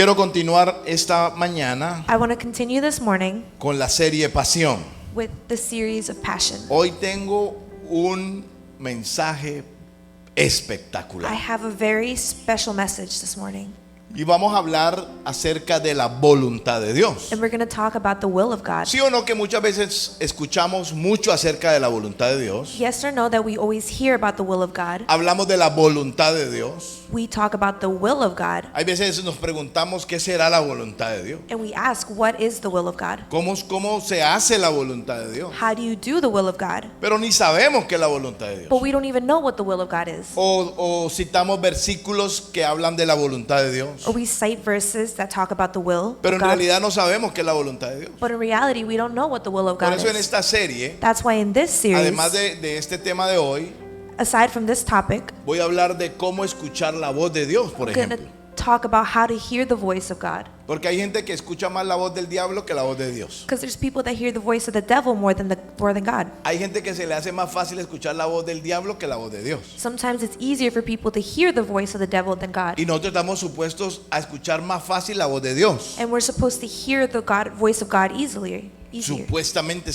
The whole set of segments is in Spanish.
Quiero continuar esta mañana I want to continue this morning con la serie Pasión. with the series of Passion. Hoy tengo un mensaje I espectacular have a very special message this morning, y vamos a hablar acerca de la voluntad de Dios. and we're going to talk about the will of God. ¿Sí o no que muchas veces escuchamos mucho acerca de la voluntad de Dios? Yes or no that we always hear about the will of God. Hablamos de la voluntad de Dios. We talk about the will of God, Hay veces nos preguntamos qué será la voluntad de Dios. and we ask, what is the will of God? ¿Cómo se hace la voluntad de Dios? How do you do the will of God? Pero ni sabemos qué es la voluntad de Dios. But we don't even know what the will of God is. O citamos versículos que hablan de la voluntad de Dios. Or we cite verses that talk about the will Pero of en God. realidad no sabemos qué es la voluntad de Dios. But in reality, we don't know what the will of Por God eso en is. esta serie, That's why in this series, además de este tema de hoy, aside from this topic, voy a hablar de cómo escuchar la voz de Dios, por we're going to ejemplo. talk about how to hear the voice of God. Porque hay gente que escucha más la voz del diablo que la voz de Dios. Because there's people that hear the voice of the devil more than God. Hay gente que se le hace más fácil escuchar la voz del diablo que la voz de Dios. Sometimes it's easier for people to hear the voice of the devil than God. Y nosotros estamos supuestos a escuchar más fácil la voz de Dios. And we're supposed to hear the voice of God easier. Supuestamente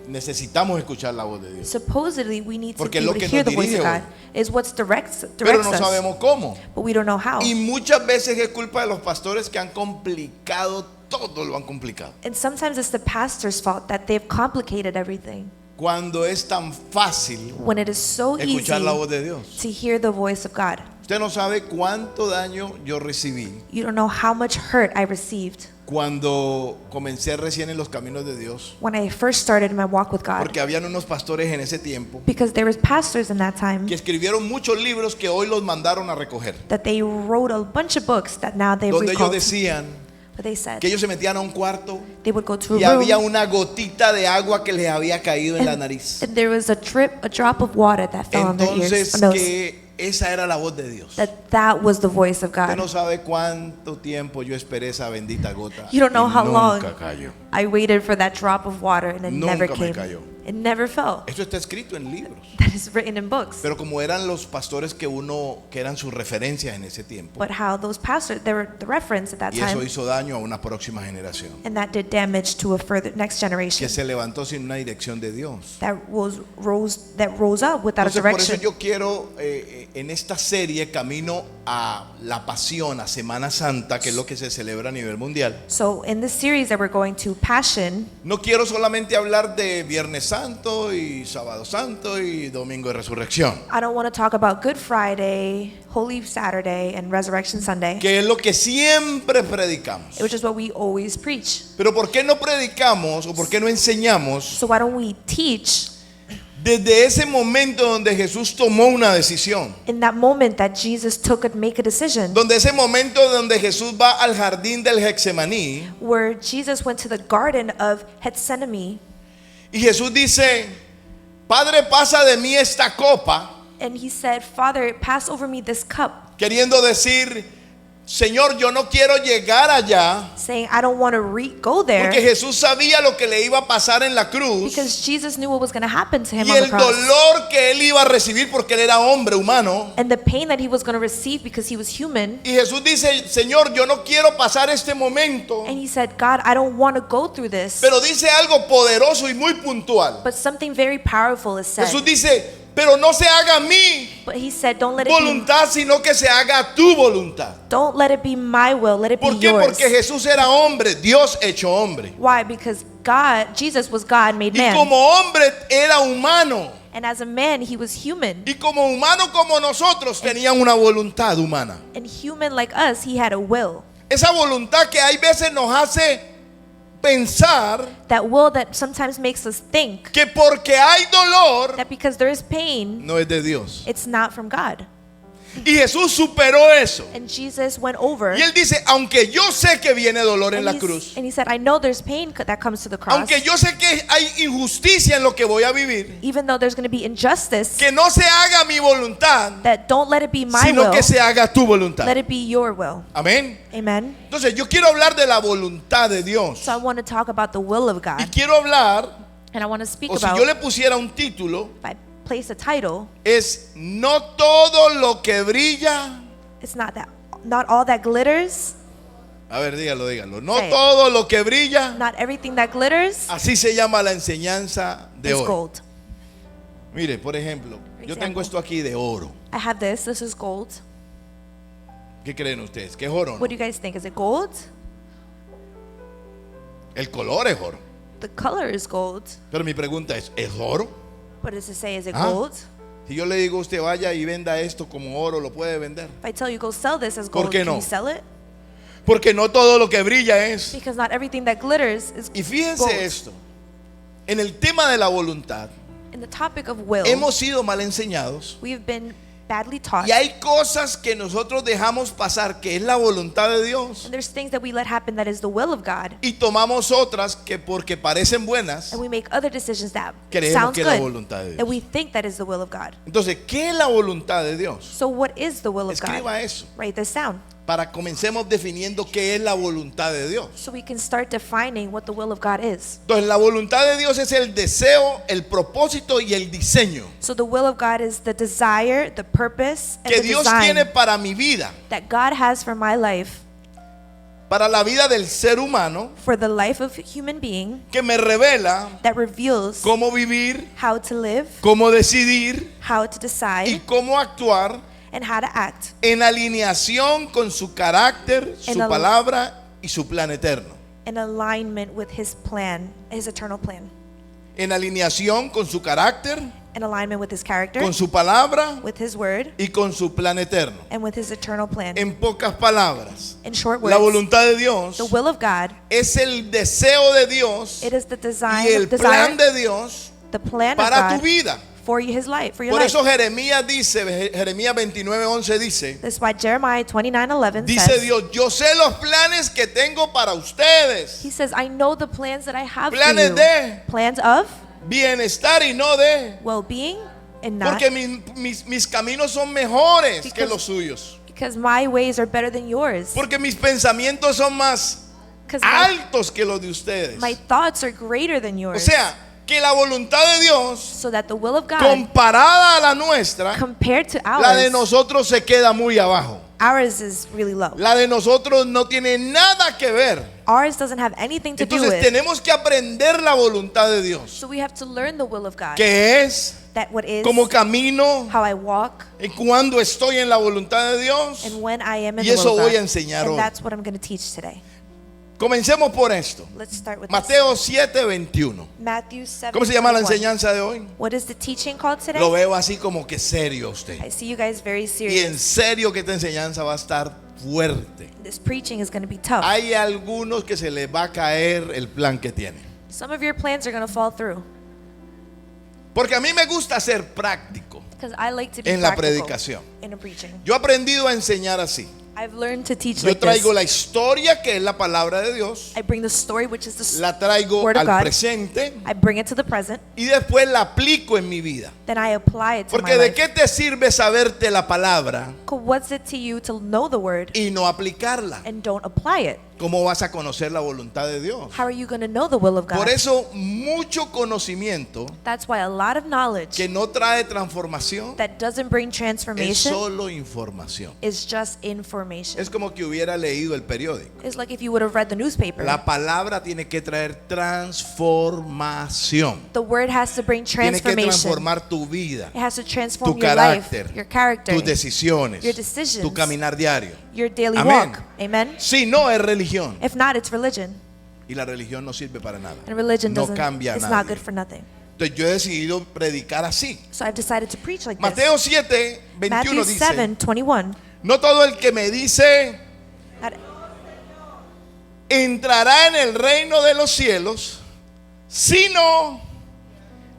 necesitamos escuchar la voz de Dios. Supposedly, we need to Porque be es lo able to que hear nos the voice of dirige God. Is what directs Pero no us. sabemos cómo. But we don't know how. Y muchas veces es culpa de los pastores que han complicado todo, lo han complicado. And sometimes it's the pastor's fault that they've complicated everything. Cuando es tan fácil When it is so easy escuchar la voz de Dios. to hear the voice of God. Usted no sabe cuánto daño yo recibí You don't know how much hurt I received cuando comencé recién en los caminos de Dios. when I first started my walk with God. Porque habían unos pastores en ese tiempo Because there was pastors in that time que escribieron muchos libros que hoy los mandaron a recoger. that they wrote a bunch of books that now they've Donde ellos recalled. decían But they said que ellos se metían a un cuarto they would go to y a room había una gotita de agua que les había caído en la nariz. and there was a drop of water that fell on their ears. Entonces Nose. que esa era la voz de Dios. That was the voice of Usted God. no sabe cuánto tiempo yo esperé esa bendita gota. You don't know y how long nunca cayó. I waited for that drop of water and it Nunca never me came. cayó. It never fell. Esto está escrito en libros. That is written in books. Pero como eran los pastores que eran sus referencias en ese tiempo, But how those pastors, they were the reference at that y eso time, hizo daño a una próxima generación and that did damage to a further next generation que se levantó sin una dirección de Dios. that rose up without a Entonces por eso direction. yo quiero en esta serie camino a la pasión, a Semana Santa, que es lo que se celebra a nivel mundial. So in this series that we're going to Passion, No quiero solamente hablar de Viernes Santo y Sábado Santo y Domingo de Resurrección, I don't want to talk about Good Friday, Holy Saturday, and Resurrection Sunday, que es lo que siempre predicamos. which is what we always preach. Pero ¿por qué no predicamos o por qué no enseñamos So why don't we teach desde ese momento donde Jesús tomó una decisión? in that moment that Jesus make a decision, Donde ese momento donde Jesús va al jardín del Getsemaní where Jesus went to the garden of Gethsemane, y Jesús dice, Padre, pasa de mí esta copa, and he said, Father, pass over me this cup, queriendo decir, Señor, yo no quiero llegar allá, saying, I don't want to go there, porque Jesús sabía lo que le iba a pasar en la cruz because Jesus knew what was going to happen to him y on the el cross, dolor que él iba a recibir porque él era hombre humano. and the pain that he was going to receive because he was human. Y Jesús dice, Señor, yo no quiero pasar este momento, And he said, God, I don't want to go through this. pero dice algo poderoso y muy puntual. But something very powerful is said. Jesús dice, pero no se haga mi But he said, don't let it voluntad, sino que se haga tu voluntad. be my will, let it be ¿Por qué? yours. Porque Jesús era hombre, Dios hecho hombre. Why? Because Jesus was God made Y man. como hombre era humano. And as a man, he was human. Y como humano como nosotros tenía una voluntad humana. And human like us, he had a will. Esa voluntad que hay veces nos hace pensar That will that sometimes makes us think que porque hay dolor that because there is pain, no es de Dios. it's not from God. Y Jesús superó eso. And Jesus went over. Y él dice, aunque yo sé que viene dolor en And la he, cruz, and he said, I know there's pain that comes to the cross. aunque yo sé que hay injusticia en lo que voy a vivir, Even though there's going to be injustice, que no se haga mi voluntad, that don't let it be my sino will, que se haga tu voluntad. let it be your will. Amén. Amen. Entonces yo quiero hablar de la voluntad de Dios. So I want to talk about the will of Y God. quiero hablar, And I want to speak o si about, yo le pusiera un título, if I place a title, es no todo lo que brilla it's not Not all that glitters, A ver, dígalo. No Say it. todo lo que brilla, not everything that glitters así se llama la enseñanza de is hoy. gold. Mire, por ejemplo, yo example. tengo esto aquí de oro. I have this. This is gold. ¿Qué creen ustedes? ¿Qué es oro? What do you guys think? Is it gold? El color es oro. The color is gold. Pero mi pregunta ¿es oro? What does it say? Is it Ah. gold? Si yo le digo a usted vaya y venda esto como oro, ¿lo puede vender? If I tell you go sell this as ¿Por gold, qué can no? you sell it? Porque no todo lo que brilla es. Because not everything that glitters is Y fíjense gold. esto. En el tema de la voluntad, In the topic of will, hemos sido mal enseñados. we have been badly taught. Y hay cosas que nosotros dejamos pasar, que es la voluntad de Dios. And there's things that we let happen that is the will of God. Y tomamos otras que porque parecen buenas. And we make other decisions that Creemos sounds que es la good. voluntad de Dios. And we think that is the will of God. Entonces, ¿qué es la voluntad de Dios? So what is the will of God? Escriba eso. Write this down. Para comencemos definiendo qué es la voluntad de Dios. So we can start defining what the will of God is. Entonces, la voluntad de Dios es el deseo, el propósito y el diseño So the will of God is the desire, the purpose, and que the Dios design tiene para mi vida, that God has for my life, para la vida del ser humano, for the life of a human being, que me revela that reveals cómo vivir, how to live, cómo decidir how to y decide, cómo actuar and how to act en alineación con su carácter, su En al- palabra y su plan eterno. in alignment with His plan, His eternal plan, En alineación con su carácter, in alignment with His character, con su palabra with His word, y con su plan eterno. and with His eternal plan. En pocas palabras, In short la words, voluntad de Dios the will of God, es el deseo de Dios it is the y design, el plan de Dios the plan of para tu God vida. for His life, for your Por life. eso Jeremías dice, Jeremías 29:11 dice, That's why Jeremiah 29:11 dice says, Dios, yo sé los planes que tengo para ustedes, He says, I know the plans that I have for planes you. de Plans of bienestar y no de, well-being and not porque mis caminos son mejores que Because- los suyos, because my ways are better than yours. porque mis pensamientos son más Because altos que los de ustedes. my thoughts are greater than O yours. sea, que la voluntad de Dios So that the will of God comparada a la nuestra, compared to la de ours, nosotros se queda muy abajo. ours is really low. La de nosotros no tiene nada que ver. Ours doesn't have anything to do Entonces with. tenemos que aprender la voluntad de Dios, So we have to learn the will of God. que es That what is, como camino how I walk, y cuando estoy en la voluntad de Dios. and when I am in Y the will eso of voy a God. enseñar And hoy. that's what I'm going to teach today. Comencemos por esto. Let's start with this. Mateo 7:21. Matthew 7. ¿Cómo se llama la 21. enseñanza de hoy? What is the teaching called today? Lo veo así como que serio usted. I see you guys very Y serious. en serio que esta enseñanza va a estar fuerte. This preaching is going to be tough. Hay algunos que se les va a caer el plan que tienen. Some of your plans are going to fall through Porque a mí me gusta ser práctico because I like to be en la practical predicación. in a preaching. Yo he aprendido a enseñar así. I've learned to teach Yo like traigo this. la historia, que es la palabra de Dios, I bring the story, which is the la traigo Word of al God. presente I bring it to the present, y después la aplico en mi vida. then I apply it to Porque my de life. qué te sirve saberte la palabra 'Cause what's it to you to know the word y no aplicarla? and don't apply it? ¿Cómo vas a conocer la voluntad de Dios? How are you going to know the will of God? Por eso mucho conocimiento That's why a lot of knowledge que no trae transformación that doesn't bring es transformation solo información. is just information. Es como que hubiera leído el periódico. It's like if you would have read the newspaper. La palabra tiene que traer transformación. The word has to bring Tiene que transformation. transformar tu vida, It has to transform tu your life, carácter, your character, tus decisiones, your decisions, tu caminar diario. your daily Amén. walk. Amen. Si no es religión, If not, it's religion. y la religión no sirve para nada. And religion No doesn't, cambia a it's not nadie. good for nothing. Entonces yo he decidido predicar así. So I've decided to preach like Mateo this. 7:21 Matthew dice: 7:21. no todo el que me dice entrará en el reino de los cielos, sino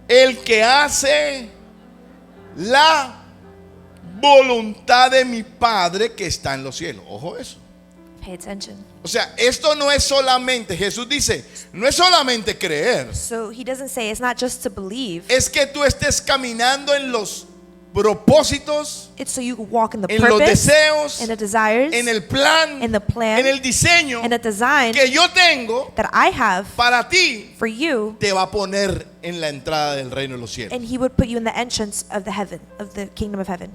el que hace la voluntad de mi Padre que está en los cielos. Ojo eso. Pay attention. O sea, esto no es solamente, Jesús dice, no es solamente creer, So he doesn't say it's not just to believe. es que tú estés caminando en los propósitos, It's so you can walk in the en los purpose, deseos, in the desires, en el plan, in the plan, en el diseño in the design que yo tengo that I have para ti. for you, Te va a poner en la entrada del reino de los cielos. and he would put you in the entrance of the heaven, of the kingdom of heaven.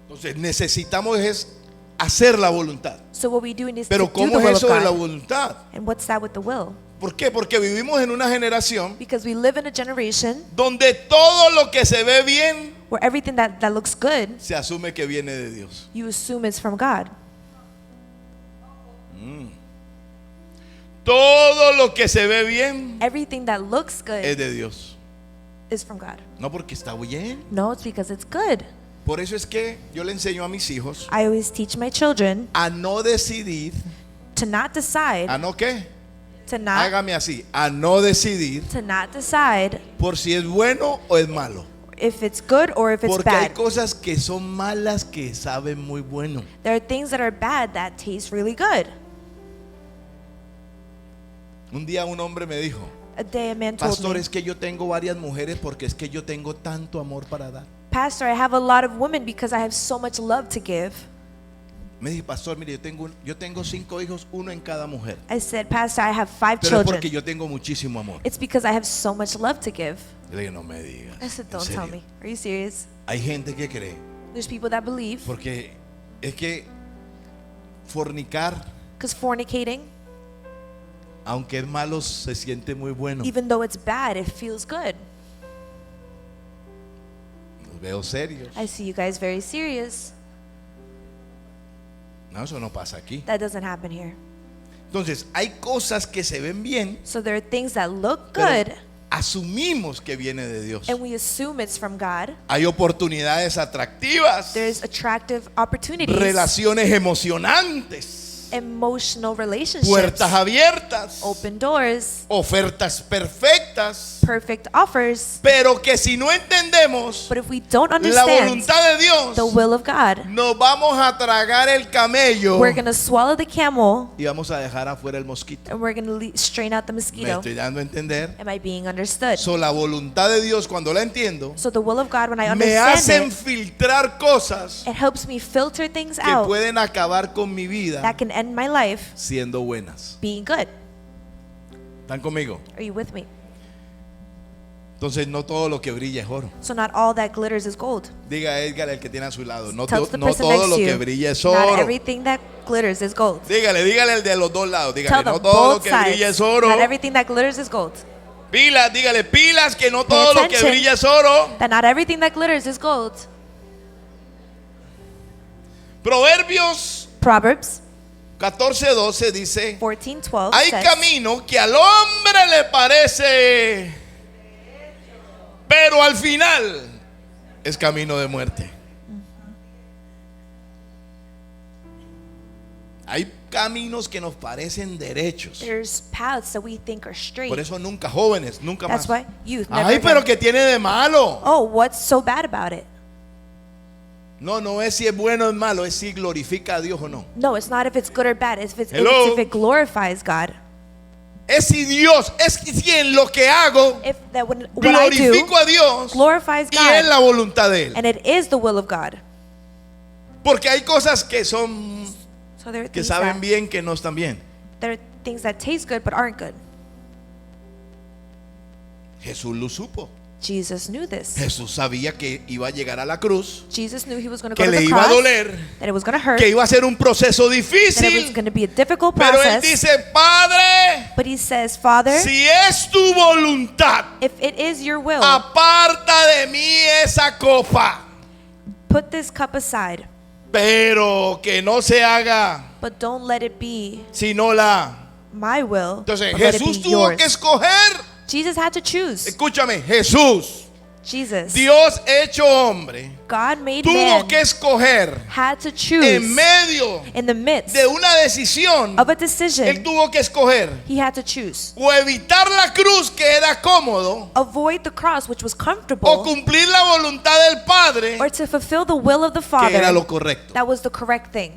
Entonces necesitamos es hacer la voluntad. So what we're doing is Pero to do the ¿cómo will es of eso de la God. voluntad? And what's that with the will? ¿Por qué? Porque vivimos en una generación Because we live in a generation donde todo lo que se ve bien where everything that looks good, se asume que viene de Dios. you assume it's from God. Todo lo que se ve bien Everything that looks es good de Dios. is from God. No porque está bien. No, it's because it's good. Por eso es que yo le enseño a mis hijos I always teach my children a no decidir, to not decide, ¿a no qué? to not Hágame así, a no decidir decide por si es bueno o es malo. if it's good or if it's Porque hay bad. cosas que son malas que saben muy bueno. There are things that are bad that taste really good. Un día un hombre me dijo, A day a man told pastor, me, es que yo tengo varias mujeres porque es que yo tengo tanto amor para dar. Pastor, I have a lot of women because I have so much love to give. Me dije, pastor, mire, yo tengo 5 hijos, uno en cada mujer. I said, Pastor, I have 5 Pero es children. porque yo tengo muchísimo amor. It's because I have so much love to give. Le dije, no me digas. I said, ¿en don't tell serio? me. Are you serious? Hay gente que cree, There's people that believe porque es que fornicar, because fornicating, aunque es malo, se siente muy bueno. even though it's bad, it feels good. Los veo serios. I see you guys very serious. No, eso no pasa aquí. That doesn't happen here. Entonces, hay cosas que se ven bien, So there are things that look pero good asumimos que viene de Dios. and we assume it's from God. Hay oportunidades atractivas, There's attractive opportunities, relaciones emocionantes, emotional relationships, puertas abiertas, open doors, ofertas perfectas, perfect offers. pero que si no entendemos But if we don't la understand voluntad de Dios, the will of God, nos vamos a tragar el camello we're going to swallow the camel y vamos a dejar afuera el mosquito. and we're going to strain out the Me mosquito. estoy dando a entender. Am I being understood? So, la voluntad de Dios, cuando la entiendo, So the will of God, when I me understand hacen filtrar cosas it helps me filter things que out pueden acabar con mi vida that can end my life siendo buenas. being good. ¿Están conmigo? Are you with me? Entonces, no todo lo que brilla es oro. So not all that glitters is gold. Diga a Edgar, el que tiene a su lado, no, Tell the no person todo next lo to que you, brilla es not oro. everything that glitters is gold. Dígale el de los dos lados. Tell Dígale, them no todo lo both que brilla sides. es oro. Not everything that glitters is gold. Pilas, dígale, pilas, que no Pay todo lo que attention. brilla es oro. That not everything that glitters is gold. Proverbios Proverbs 14:12 dice, 14:12 hay says, camino que al hombre le parece, pero al final es camino de muerte. Hay caminos que nos parecen derechos. there's paths that we think are straight. Por eso nunca jóvenes, nunca That's más. why youth never Ay, pero again. que tiene de malo. Oh, what's so bad about it? No, no es si es bueno o es malo, es si glorifica a Dios o no. No, it's not if it's good or bad. Hello? It's if it glorifies God. Es si Dios, es si en lo que hago If that what I do glorifico a Dios glorifies y es God la voluntad de Él. and it is the will of God. Porque hay cosas que son, So there are que things saben that, bien, que no están bien. there are things that taste good but aren't good. Jesús lo supo. Jesus knew this. Jesús sabía que iba a llegar a la cruz, Jesus knew he was going to que go to le the iba a cross, doler, that it was going to hurt, que iba a ser un proceso that it was difícil. going to be a difficult Pero Él process. dice, Padre, But he says, Father, si es tu voluntad, if it is your will, aparta de mí esa copa, put this cup aside, pero que no se haga but don't let it be sino la. my will, Entonces but let it Jesús be tuvo yours. que escoger. Jesus had to choose. Escúchame, Jesús, Jesus, Dios hecho hombre, God made tuvo man, que escoger had to choose en medio in the midst de una decisión. of a Él decision. tuvo que escoger He had to choose. o evitar la cruz, que era cómodo, Avoid the cross, which was o comfortable, cumplir la voluntad del Padre, or to fulfill the will of the que era Father. lo correcto. That was the correct thing.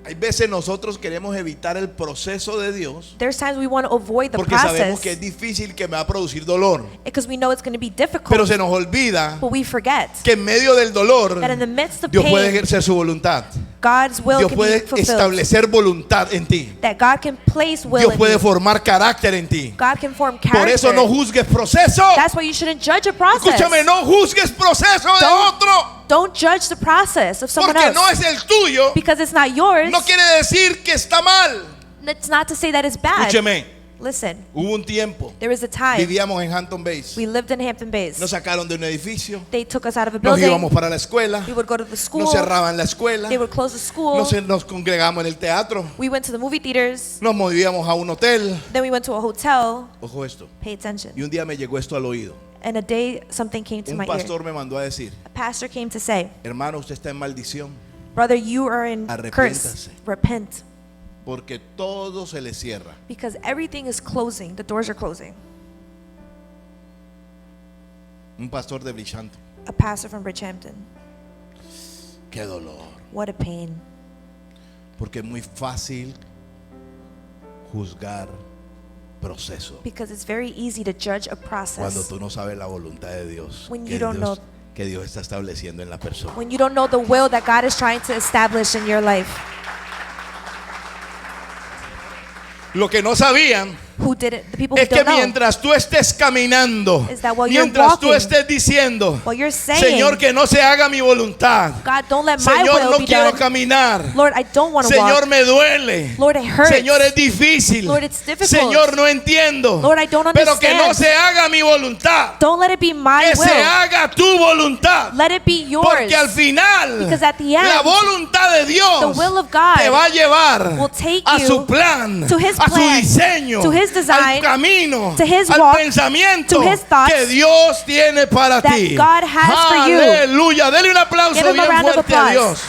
Hay veces nosotros queremos evitar el proceso de Dios There's times we want to avoid the porque sabemos process que es difícil, que me va a producir dolor, because we know it's going to be pero difficult, se nos olvida but we forget que en medio del dolor that in the midst of Dios puede pain, ejercer su voluntad. God's will Dios can puede be fulfilled. establecer voluntad en ti. That God can place will Dios in puede you. formar carácter en ti. God can form Por character. eso no juzgues proceso. That's why you shouldn't judge a process. Escúchame, no juzgues proceso de Don't- otro. Don't judge the process of someone Porque else. no es el tuyo. Because it's not yours. No quiere decir que está mal. It's not to say that it's bad. Escúcheme, Listen, hubo un tiempo. there was a time Vivíamos en Hampton Bays. we lived in Hampton Bays. Nos sacaron de un edificio. They took us out of a Nos building. íbamos para la escuela. We would go to the school. Nos cerraban la escuela. They would close the school. Nos congregamos en el teatro. We went to the movie theaters. Nos movíamos a un hotel. Then we went to a hotel. Ojo esto. Pay attention. Y un día me llegó esto al oído. And a day something came to Un my ear. pastor me mandó a decir, A pastor came to say, hermano, usted está en maldición brother, you are in curse. Arrepiéntase. Repent. porque todo se le cierra. Because everything is closing. The doors are closing. Un pastor de Bridgehampton. A pastor from Bridgehampton. Qué dolor. What a pain. Porque es muy fácil juzgar proceso Because it's very easy to judge a cuando process tú no sabes la voluntad de Dios When que you don't know- que Dios está estableciendo en la persona. when you don't know the will that God is trying to establish in your life. Lo que no sabían Who did it? The people who es que don't know. mientras tú estés caminando, Is that while you're mientras tú walking, estés diciendo, While you're saying, Señor, que no se haga mi voluntad, God, don't let my Señor, will no be quiero done. caminar, Lord, I don't want to Señor, walk. me duele, Lord, it hurts. Señor, es difícil, Lord, it's difficult. Señor, no entiendo, Lord, I don't pero que no understand. se haga mi voluntad, Don't let it be my que se will. haga tu voluntad, Let it be yours. porque al final Because at the end, la voluntad de Dios the will of God te va a llevar will take a you su plan, to His a su plan, diseño, to His design, al camino, to His al walk, pensamiento to His thoughts que Dios tiene para that ti. God has for you. Aleluya, dele un aplauso Give him a bien round of fuerte a applause. Dios.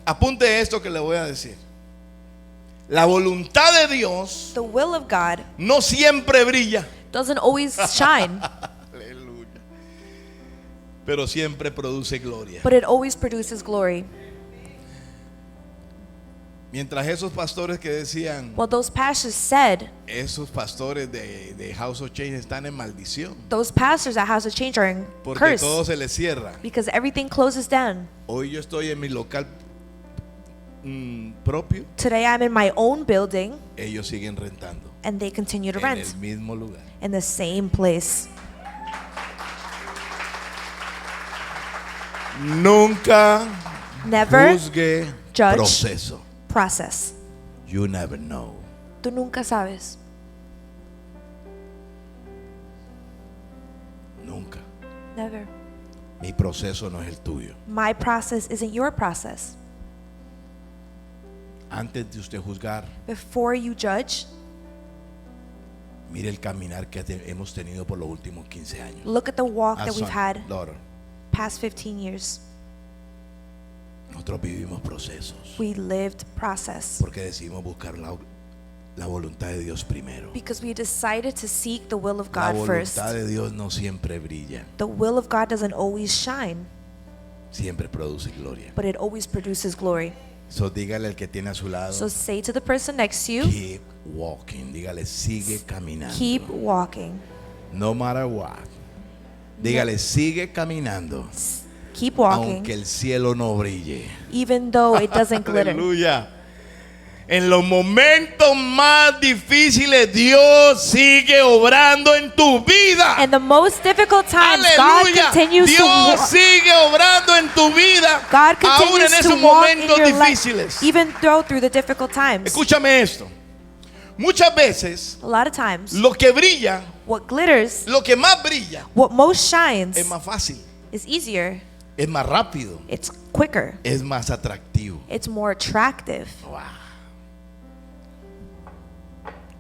Apunte esto que le voy a decir. La voluntad de Dios The will of God no siempre brilla, doesn't always shine, aleluya, pero siempre produce gloria. but it always produces glory. Mientras esos pastores que decían, Well, those pastors said, esos pastores de House of Change están en maldición, those pastors at House of Change are in porque curse todo se les cierra. because everything closes down. Hoy yo estoy en mi local propio, Today I'm in my own building ellos siguen rentando and they continue to en rent el mismo lugar. in the same place. Nunca Never juzgue judge. proceso. Process. You never know. Tú nunca sabes. Nunca. Never. Mi proceso no es el tuyo. My process isn't your process. Antes de usted juzgar, Before you judge, mire el caminar que hemos tenido por los últimos 15 años. look at the walk that As we've son, had daughter, past 15 years. nosotros vivimos procesos We lived process porque decidimos buscar la voluntad de Dios primero. because we decided to seek the will of La God first. voluntad de Dios no siempre brilla, The will of God doesn't always shine, siempre produce gloria. but it always produces glory. So dígale al que tiene a su lado, So say to the person next to you, keep walking. Dígale, sigue caminando. keep walking. No matter what. Dígale, sigue caminando. Keep walking, Aunque el cielo no brille. even though it doesn't glitter. Aleluya. En los momentos más difíciles, Dios sigue obrando en tu vida. In the most difficult times, God Aleluya. continues to Dios walk. sigue obrando en tu vida. God Aún en continues esos to walk in momentos your life, difíciles. even through the difficult times. Escúchame esto. Muchas veces A lot of times, lo que brilla, what glitters, lo que más brilla, what most shines, es más fácil, is easier. es más rápido, It's quicker. es más atractivo. It's more attractive. Wow.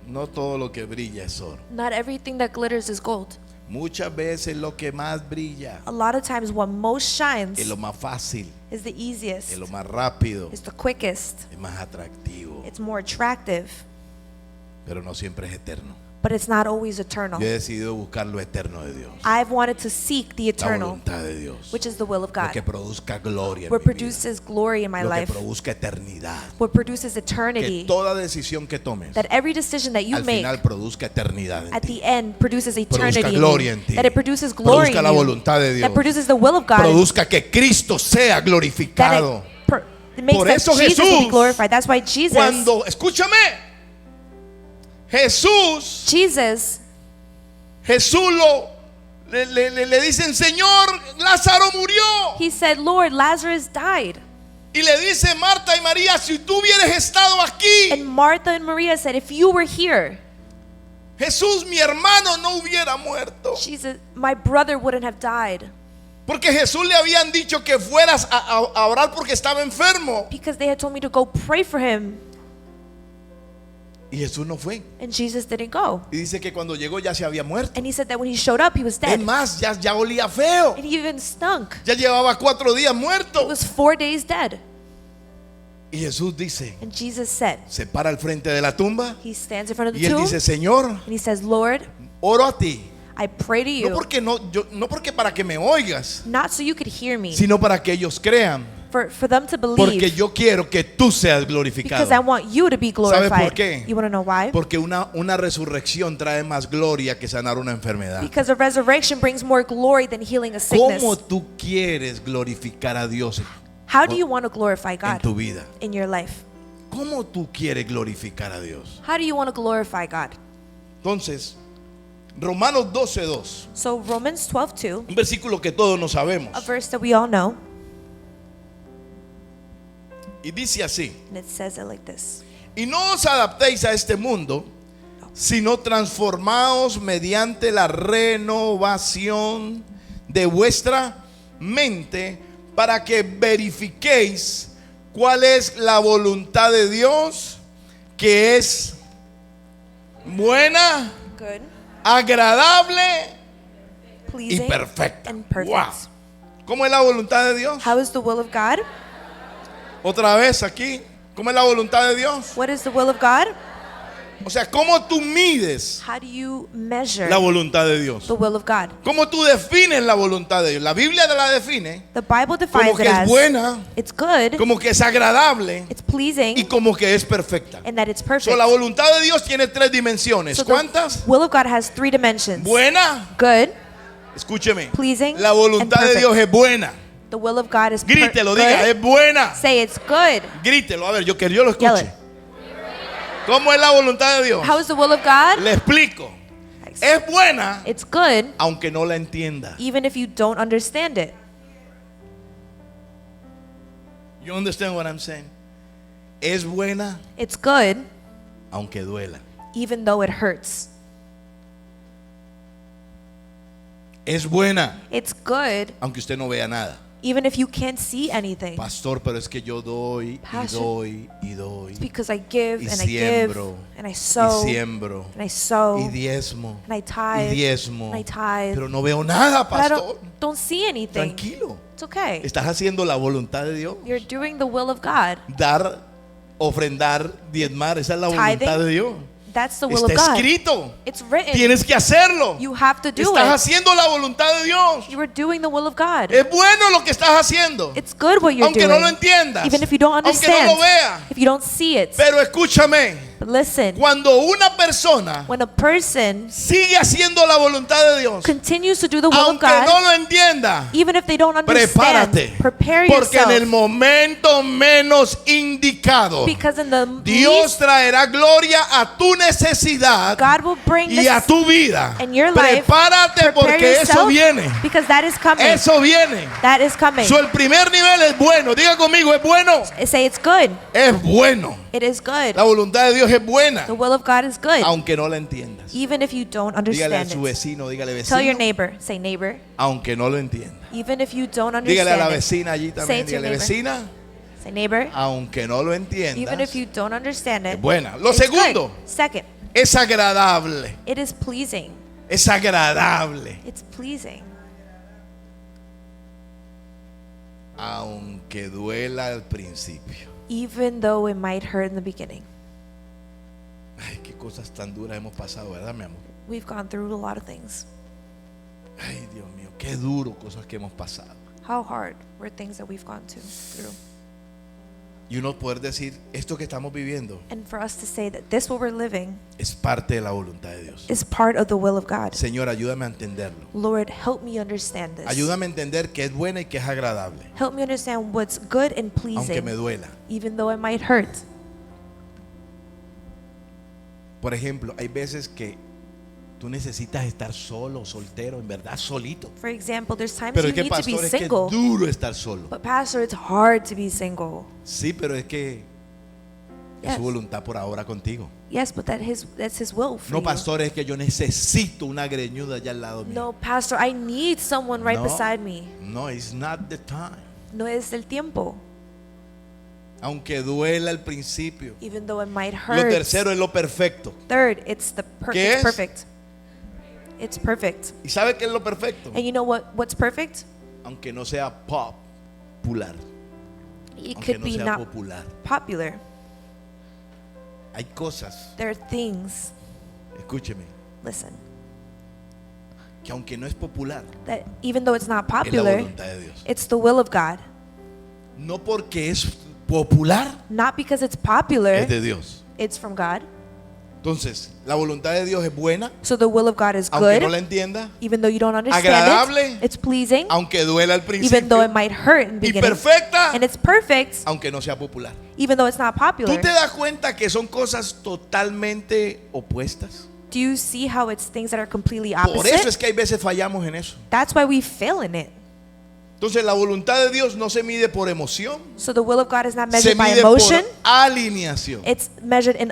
No todo lo que brilla es oro. Not everything that glitters is gold. Muchas veces lo que más brilla A lot of times, what most shines es lo más fácil, is the easiest, es lo más rápido, is the quickest, es más atractivo, it's more attractive, pero no siempre es eterno. but it's not always eternal. Yo he decidido buscar lo eterno de Dios, I've wanted to seek the la eternal, voluntad de Dios, which is the will of lo que God, produzca gloria en what mi vida, produces glory in my lo que life, produzca eternidad. what produces Que eternity, toda decisión que tomes that every decision that you al make final produzca eternidad en at ti. the end produces eternity in gloria you, en ti. that it produces glory Produzca in la you, voluntad de Dios. that produces the will of God, Produzca que Cristo sea that glorificado. it makes Por that eso Jesus will be Jesús, glorified. That's why Jesus, Cuando, escúchame, Jesús le dicen, Señor, Lázaro murió. he said, Lord, Lazarus died. Y le dice Marta y María, si tú hubieras estado aquí, And Martha and Maria said, if you were here, Jesús, mi hermano, no hubiera muerto. Jesus, my brother wouldn't have died. Porque Jesús le habían dicho que fueras a orar porque estaba enfermo. Because they had told me to go pray for him. Y Jesús no fue. And Jesus didn't go. Y dice que cuando llegó ya se había muerto. And he said that when he showed up, he was Es dead. más, ya olía feo. And he even stunk. Ya llevaba 4 días He muerto. was 4 days dead. Y Jesús dice, And Jesus said, se para al frente de la tumba he stands in front of y the él tomb. dice, Señor, And he says, Lord, oro a ti. I pray to No you, porque, no porque para que me oigas, not so you could hear me, sino para que ellos crean. for them to Porque believe. yo quiero que tú seas Because I glorificado. want you to be ¿Sabe por glorified. qué? You want to know why? Porque una resurrección trae más gloria que sanar una enfermedad. Because a resurrection brings more glory than healing a sickness. ¿Cómo tú quieres glorificar a Dios How do you want to glorify en God tu vida? in your life? ¿Cómo tú quieres glorificar a Dios? How do you want to glorify God? Entonces, Romanos 12:2, So Romans 12:2, un versículo que todos nos sabemos, a verse that we all know, y dice así: and it says it like this. y no os adaptéis a este mundo, sino transformaos mediante la renovación de vuestra mente, para que verifiquéis cuál es la voluntad de Dios, que es buena, Good, agradable y pleasing, perfecta. and perfect. Wow. ¿Cómo es la voluntad de Dios? How is the will of God? Otra vez aquí, ¿cómo es la voluntad de Dios? What is the will of God? O sea, ¿cómo tú mides How do you measure la voluntad de Dios? the will of God? ¿Cómo tú defines la voluntad de Dios? La Biblia la define The Bible como defines que it es as buena, it's good, como que es agradable it's pleasing, y como que es perfecta. and that it's So, perfect. la voluntad de Dios tiene 3 dimensiones. So ¿Cuántas? the will of God has 3 dimensions. Buena, Good, escúcheme. pleasing, La voluntad and de Dios es buena. the will of God is Grítelo, good. diga, es buena. Say it's good. Grítelo, a ver, yo que yo lo Yell escuche. it. ¿Cómo es la voluntad de Dios? How is the will of God? Le explico. Es buena It's good, aunque no la entienda. even if you don't understand it. You understand what I'm saying? Es buena It's good, aunque duela. even though it hurts. Es buena It's good, aunque usted no vea nada. even if you can't see anything. Pastor, pero es que yo doy y Pastor. doy y doy. It's because I give Y and I give siembro. and I Y sow siembro. and I sow Y diezmo. and I Y tithe diezmo. and I tithe. Pero no veo nada, But I pastor. don't see anything. Tranquilo. It's okay. Estás haciendo la voluntad de Dios. You're doing the will of God. Dar, ofrendar, diezmar. Esa es la Tithing. voluntad de Dios. That's the will Está of God. escrito. It's written. Tienes que hacerlo. You have to do Estás it. haciendo la voluntad de Dios. You are doing the will of God. Es bueno lo que estás haciendo. It's good what you're Aunque doing. no lo entiendas. Even if you don't Aunque no understand. lo vea. If you don't see it. Pero escúchame. But listen, Cuando una persona when a person sigue haciendo la voluntad de Dios, continues to do the will of aunque God, no lo entienda, even if they don't understand, prepárate. prepare Porque en el yourself. momento menos indicado, Because in the Dios least, traerá gloria a tu necesidad God will bring y a this tu vida. in your life. Prepárate Prepare porque eso yourself, viene. because that is coming. Eso viene. That is coming. So, el primer nivel es bueno. Diga conmigo, es bueno. Say it's good. Es bueno. It is good. La voluntad de Dios es buena, The will of God is good, aunque no la entiendas. even if you don't Dígale a understand su it. vecino, dígale Tell your vecino, neighbor, say neighbor, aunque no lo entienda. even if you don't Dígale a la understand it. vecina allí Say también, it to your dígale neighbor. vecina, Say neighbor, aunque no lo even entiendas, if you don't understand es it. buena. Lo It's segundo, good. Second, es agradable. it is pleasing. Es agradable. It's pleasing. Aunque duela al principio. Even though it might hurt in the beginning. Ay, qué cosas tan duras hemos pasado, ¿verdad, mi amor? We've gone through a lot of things. Ay, Dios mío, qué duro cosas que hemos pasado. How hard were things that we've gone through. Y uno poder decir, esto que estamos viviendo And for us to say that this what we're living es parte de la voluntad de Dios. is part of the will of God. Señor, ayúdame a entenderlo. Lord, help me understand this. Ayúdame a entender que es buena y que es agradable, Help me understand what's good and aunque me pleasing, duela. even though it might hurt. Por ejemplo, hay veces que tú necesitas estar solo, soltero, en verdad, solito. For example, there's times Pero you es que, need to be pastor, es que es single. duro estar solo. But pastor, it's hard to be single. Sí, pero es que es Yes. su voluntad por ahora contigo. Yes, but that's his will for No, you. pastor, es que yo necesito una greñuda allá al lado mío. No, pastor, I need someone right No. beside me. No, it's not the time. No es el tiempo, Aunque duela al principio. even though it might Lo hurt. tercero es lo perfecto. Third, it's ¿Qué es? perfect. It's perfect. ¿Y sabe qué es lo perfecto? And you know what's perfect? Aunque no sea popular. It Aunque could no be sea not popular. popular. Hay cosas, There are things, escúcheme, listen, que aunque no es popular, that even though it's not es la popular, voluntad de Dios. it's the will of God. No porque es popular, Not because it's popular, es de Dios. it's from God. Entonces, la voluntad de Dios es buena, So the will of God is aunque good, no la entienda, even though you don't understand agradable, it. It's pleasing, aunque duela al even though it principio, might hurt in the y beginning. perfecta, And it's perfect, aunque no sea popular. even though it's not ¿Tú popular. te das cuenta que son cosas totalmente opuestas? Do you see how it's things that are completely Por eso es opposite? que hay veces fallamos en eso. That's why we fail in it. Entonces, la voluntad de Dios no se mide por emoción, So the will of God is not se measured by mide por emotion, alineación. it's measured in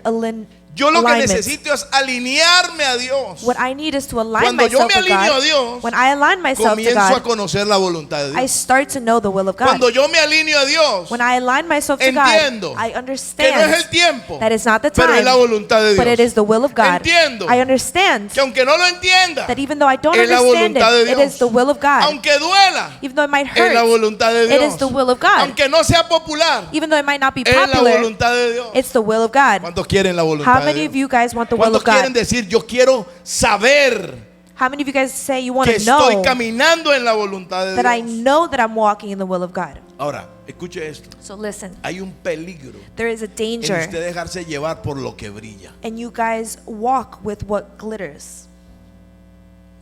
Yo lo que alignment. necesito es alinearme a Dios. What I need is to align Cuando yo myself me with alineo a God. Dios, When I align myself to comienzo a God, conocer la voluntad de I Dios. start to know the will of God. Cuando yo me alineo a Dios, When I align myself to entiendo God, I que no es understand el tiempo, that it's not the pero es la time, voluntad de but it Dios. is the will of God. Entiendo I understand que aunque no lo entienda, that even though I don't es la understand voluntad de it, it Dios. is the will of God. Aunque duela, Even though it might es la hurt, voluntad de it Dios. is the will of God. Aunque no sea popular, Even though it might not be es la popular, voluntad de Dios. it's the will of God. ¿Cuántos quieren la voluntad How de many of Dios? you guys want the will ¿Cuántos of quieren God? decir, yo quiero saber How many of you guys say you want que to estoy know caminando en la voluntad de that I Dios? know that I'm walking in the will of God? Ahora, escuche esto. So listen, Hay un peligro there is a en danger, usted dejarse llevar por lo que brilla. and you guys walk with what glitters,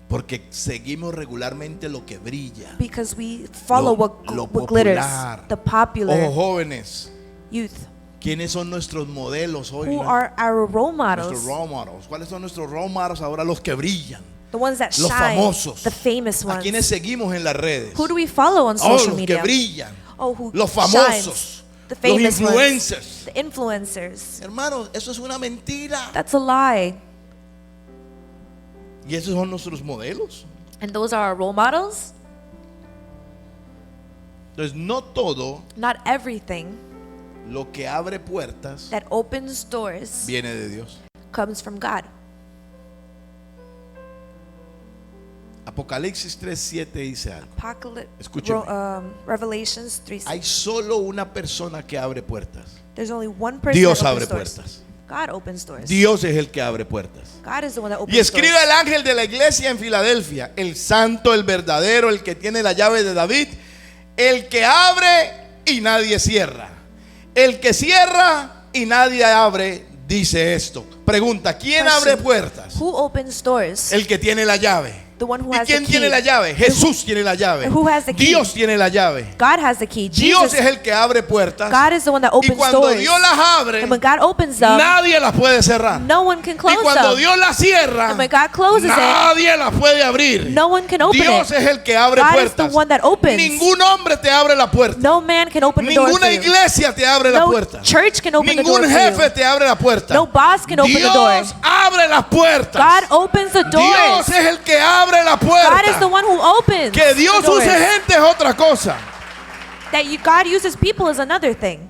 Porque seguimos regularmente lo que brilla. because we follow Lo what glitters, popular. the popular Ojo, jóvenes, youth. ¿quiénes son nuestros modelos hoy? Who no? are our role Nuestros models? role models. ¿Cuáles son nuestros role models ahora? Los que brillan. The ones that Los shine, famosos. the famous ¿A quienes ones. seguimos en las redes? Who do we follow on Oh, social los que media? brillan. Oh, who Los shines? famosos. The Los famous ones. influencers. The influencers. Hermanos, eso es una mentira. That's a lie. Y esos son nuestros modelos. And those are our role models? Entonces, no todo Not everything lo que abre puertas that opens doors viene de Dios. comes from God. Apocalipsis 3:7 dice algo. Escúcheme. Revelations 3. Hay solo una persona que abre puertas. There's only one person Dios that abre opens doors. puertas. God opens doors. Dios es el que abre puertas. God is the one that opens Y escribe doors. el ángel de la iglesia en Filadelfia, el santo, el verdadero, el que tiene la llave de David, el que abre y nadie cierra, el que cierra y nadie abre, dice esto. Pregunta, ¿quién Question. abre puertas? Who opens doors? El que tiene la llave. The one who ¿Y has quién the tiene key. la llave? Jesús tiene la llave. Who has the key? Dios tiene la llave. God has the key. Dios Jesus, es el que abre puertas. God is the one that Y opens cuando doors. Dios las abre, And when God opens them, nadie las puede cerrar. no one can Y close cuando them. Dios las cierra, And when God closes it, nadie las puede abrir. no one can open Dios it. es el que abre God is puertas. the one that opens. Ningún hombre te abre la puerta. No man can open the door Ninguna for you. iglesia te abre la No puerta. church can open the Ningún door for jefe you. te abre la puerta. No boss can open the door. Dios abre las puertas. God opens the Dios doors. es el que abre la puerta. God is the one who opens Que Dios the doors. use gente es otra cosa. God uses people is another thing.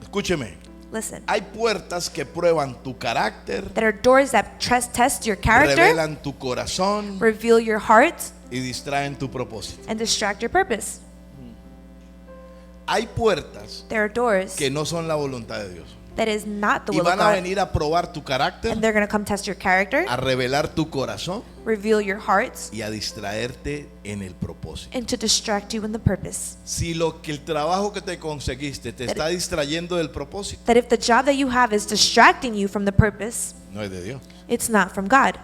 Escúcheme. Listen, Hay puertas que prueban tu carácter, there are doors that test your character, revelan tu corazón reveal your heart, y distraen tu propósito. and distract your purpose. Hay puertas There are doors que no son la voluntad de Dios. that is not the Y will of van a God. venir a probar tu carácter, And they're going to come test your character, a revelar tu corazón reveal your hearts, y a distraerte en el propósito. and to distract you in the purpose. Si el trabajo que te conseguiste te está distrayendo del propósito, That if the job that you have is distracting you from the purpose, no es de Dios. it's not from God.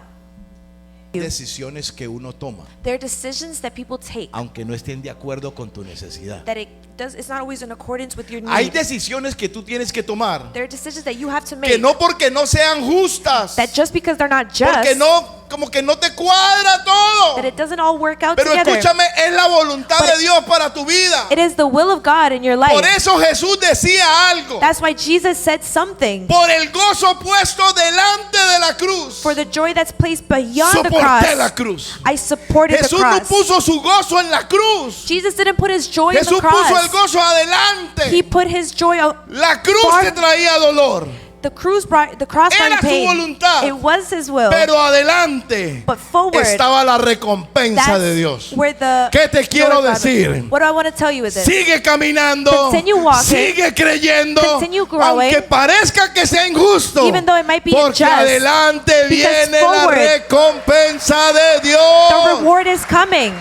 Decisiones que uno toma, There are decisions that people take aunque no estén de acuerdo con tu necesidad. that it's not always in accordance with your Hay need. decisiones que tú tienes que tomar, There are decisions that you have to que make no porque no sean justas, that just because they're not porque just, no, como que no te cuadra todo. that it doesn't all work out Pero together. escúchame, es la voluntad But de Dios para tu vida. It is the will of God in your Por life. eso Jesús decía algo. That's why Jesus said something. Por el gozo puesto delante de la cruz, For the joy that's placed beyond the soporté la cross, cruz. I supported the Jesús no cross. puso su gozo en la cruz. Jesus didn't put his joy in Jesús the puso el cross. gozo He adelante. put his joy out. La cruz Far- te traía dolor, The cross brought Era su pain. voluntad. It was his will. pero adelante But forward, estaba la recompensa that's de Dios. where the ¿Qué te joy quiero of God was. decir? What do I want to tell you with this? Sigue caminando, Continue walking. sigue creyendo, Continue growing. aunque parezca que sea injusto, Even though it might be porque unjust. adelante Because viene forward, la recompensa de The Dios. reward is coming.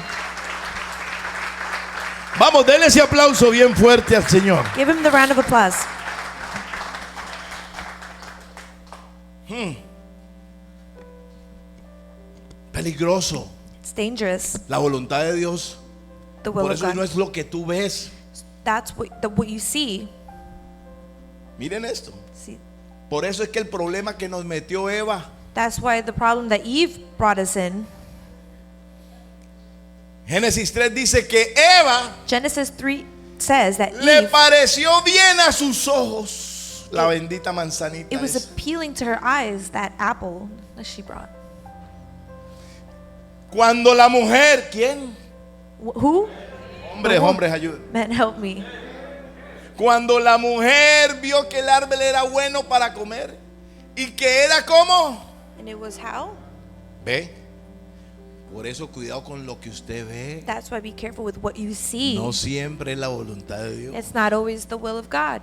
Vamos, denle ese aplauso bien fuerte al Señor. Give him the round of applause. Peligroso. It's dangerous. La voluntad de Dios, The will por of eso no God. es lo que tú ves. That's what you see. Miren esto. See, Por eso es que el problema que nos metió Eva, that's why the problem that Eve brought us in. Génesis 3 dice que Eva Genesis 3 says that le Eve, pareció bien a sus ojos la bendita manzanita it was esa. appealing to her eyes, that apple that she brought. Cuando la mujer, ¿quién? Who? Hombres, ayuda. Man, help me. Cuando la mujer vio que el árbol era bueno para comer y que era como, And it was how? ve. Por eso cuidado con lo que usted ve. That's why be careful with what you see. No siempre es la voluntad de Dios. It's not always the will of God.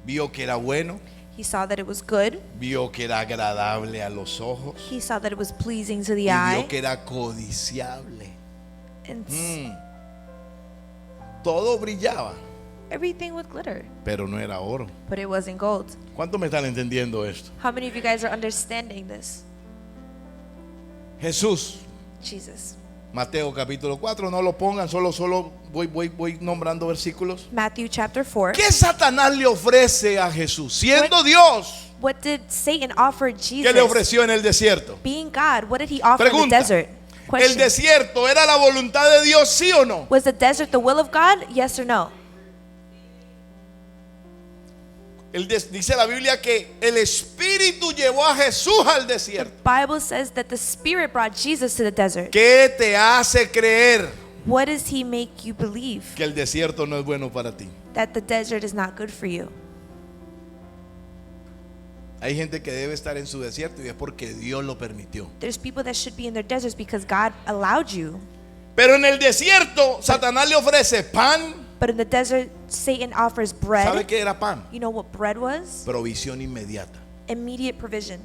Vio que era bueno, He saw that it was good. vio que era agradable a los ojos He saw that it was pleasing to the y eye. vio que era codiciable. And Todo brillaba, everything with glitter. pero no era oro. But it wasn't gold. ¿Cuántos me están entendiendo esto? How many of you guys are understanding this? Jesús, Jesus. Mateo capítulo 4, no lo pongan, solo voy nombrando versículos. Matthew chapter 4. ¿Qué Satanás le ofrece a Jesús? Siendo Dios, What did Satan offer ¿qué le Jesus? ofreció en el desierto? Being God, what did he offer in the Pregunta, desert? ¿el Question. desierto era la voluntad de Dios, sí o no? Was the desert the will of God? Yes or no? Dice la Biblia que el Espíritu llevó a Jesús al desierto. Bible says that the Spirit brought Jesus to the desert. ¿Qué te hace creer What does he make you believe? que el desierto no es bueno para ti? That the desert is not good for you. Hay gente que debe estar en su desierto y es porque Dios lo permitió. There's people that should be in their deserts because God allowed you. Pero en el desierto, Satanás le ofrece pan. But in the desert, Satan offers ¿Sabe bread. qué era pan? You know what bread was? Provisión inmediata. Immediate provision.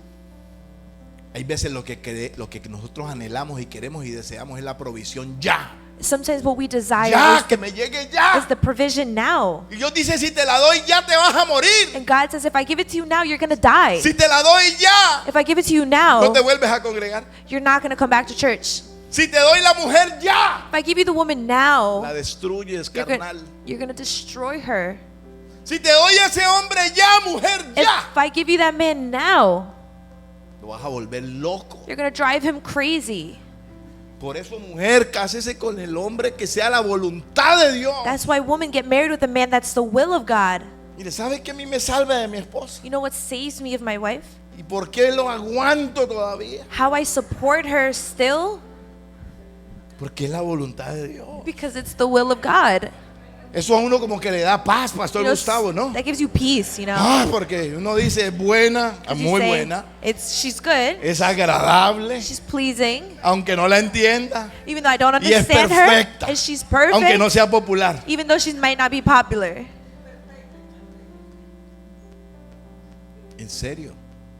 Hay veces lo que nosotros anhelamos y queremos y deseamos es la provisión ya. Sometimes what we desire Ya, que me llegue is ya. the provision now. Y Dios dice, si te la doy ya te vas a morir. And God says, if I give it to you now, you're going to die. Si te la doy ya, If I give it to you no now, te vuelves a congregar. you're not going to come back to church. Si te doy la mujer ya, If I give you the woman now, la destruyes, you're carnal. going to destroy her. Si te doy a ese hombre ya, mujer ya, If I give you that man now, lo vas a volver loco. you're going to drive him crazy. Por eso, mujer, cásese con el hombre que sea la voluntad de Dios. That's why women get married with a man that's the will of God. Mire, ¿sabe que a mí me salva de mi esposa? You know what saves me of my wife? ¿Y por qué lo aguanto todavía? How I support her still? Porque es la voluntad de Dios. Because it's the will of God. Eso a uno como que le da paz, Pastor You know, Gustavo, ¿no? That gives you peace, you know. Ah, porque uno dice es buena, 'Cause you muy say, buena, she's good. es agradable, She's pleasing. aunque no la entienda, Even though I don't y es understand her. perfecta, And she's perfect. aunque no sea popular. Even though she might not be popular. En serio.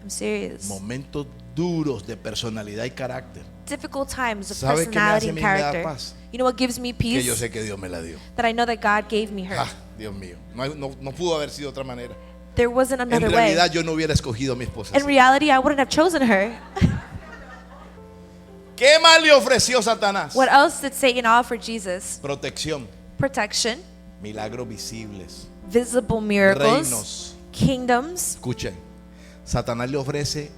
I'm serious. Momentos duros de personalidad y carácter. Difficult times of ¿Sabe qué me hace personality a and mí? Me da character. paz. You know what gives me Que yo peace? sé que Dios me la dio. That I know that God gave me her. Ah, Dios mío. No pudo haber sido de otra manera. There wasn't En another way. realidad yo no hubiera escogido a mi esposa. In así. reality, I wouldn't have chosen her. ¿Qué más le ofreció Satanás? What else did Satan offer Jesus? Protección, Protection, milagros visibles, visible miracles, reinos. kingdoms. Escuchen, Satanás le ofrece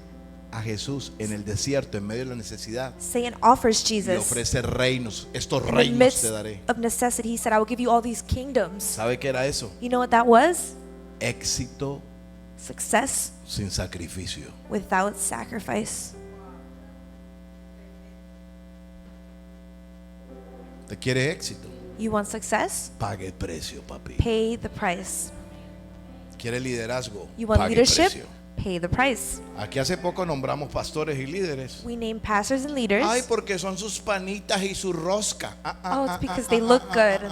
a Jesús en el desierto, en medio de la necesidad, Satan offers le Jesus. ofrece reinos. Estos In the reinos midst te daré. of necessity, he said, I will give you all these kingdoms. ¿Sabe qué era eso? You know what that was? Éxito Success sin sacrificio. without sacrifice. ¿Te quiere éxito? You want success? Pague el precio, papi. Pay the price. ¿Quiere liderazgo? You want Pague el leadership? precio. Pay the price. Aquí hace poco nombramos pastores y líderes. We name pastors and leaders. Ay, porque son sus panitas y su rosca. Oh, it's because they look good.